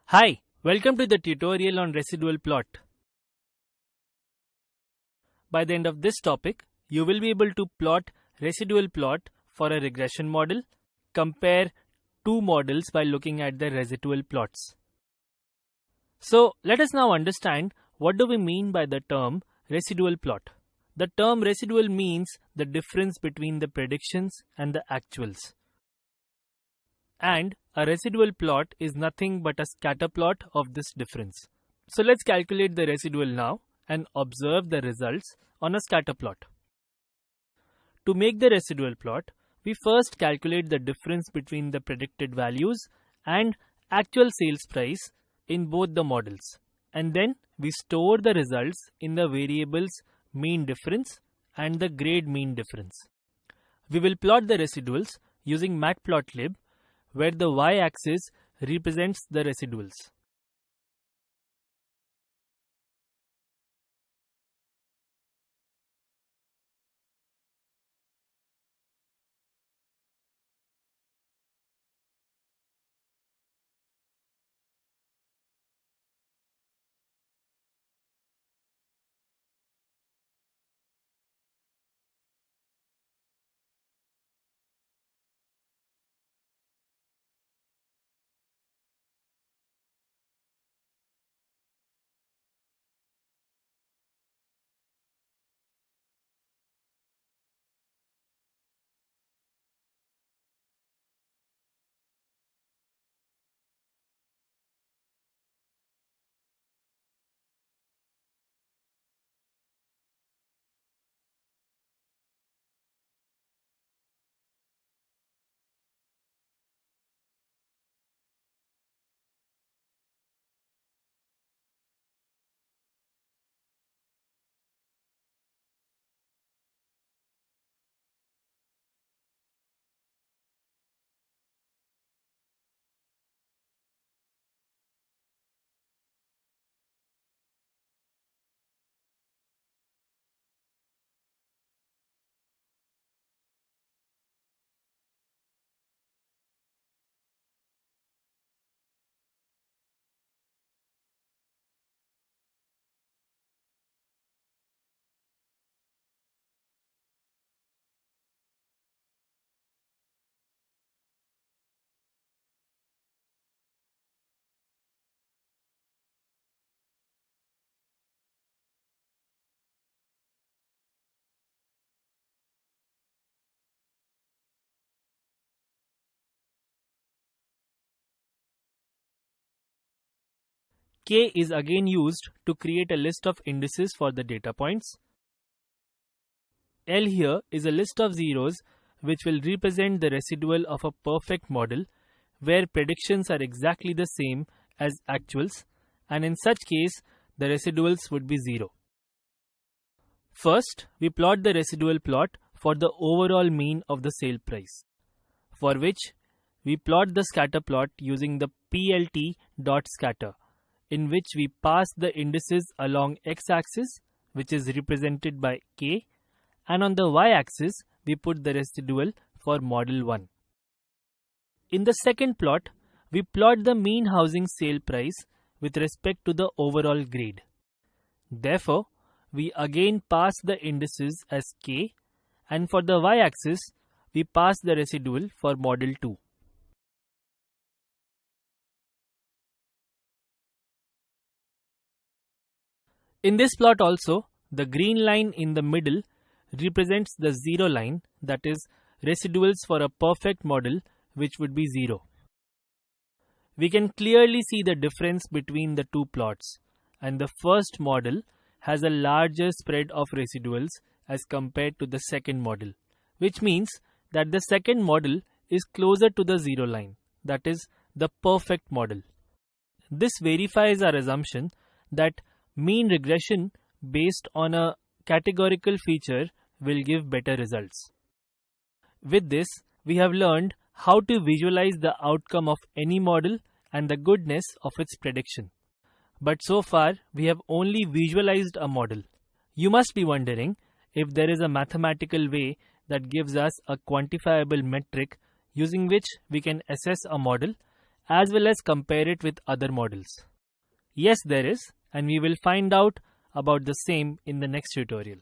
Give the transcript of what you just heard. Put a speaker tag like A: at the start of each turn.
A: Hi, welcome to the tutorial on residual plot. By the end of this topic, you will be able to plot residual plot for a regression model, compare two models by looking at the residual plots. So let us now understand what do we mean by the term residual plot. The term residual means the difference between the predictions and the actuals. And a residual plot is nothing but a scatter plot of this difference. So let's calculate the residual now and observe the results on a scatter plot. To make the residual plot, we first calculate the difference between the predicted values and actual sales price in both the models. And then we store the results in the variables mean difference and the grade mean difference. We will plot the residuals using matplotlib, where the y-axis represents the residuals. K is again used to create a list of indices for the data points. L here is a list of zeros which will represent the residual of a perfect model where predictions are exactly the same as actuals, and in such case the residuals would be 0. First, we plot the residual plot for the overall mean of the sale price, for which we plot the scatter plot using the plt.scatter, in which we pass the indices along x-axis, which is represented by k, and on the y-axis we put the residual for model 1. In the second plot, we plot the mean housing sale price with respect to the overall grade. Therefore, we again pass the indices as k, and for the y-axis we pass the residual for model 2. In this plot also, the green line in the middle represents the 0 line, that is, residuals for a perfect model, which would be 0. We can clearly see the difference between the two plots, and the first model has a larger spread of residuals as compared to the second model, which means that the second model is closer to the 0 line, that is, the perfect model. This verifies our assumption that mean regression based on a categorical feature will give better results. With this, we have learned how to visualize the outcome of any model and the goodness of its prediction. But so far, we have only visualized a model. You must be wondering if there is a mathematical way that gives us a quantifiable metric using which we can assess a model as well as compare it with other models? Yes, there is, and we will find out about the same in the next tutorial.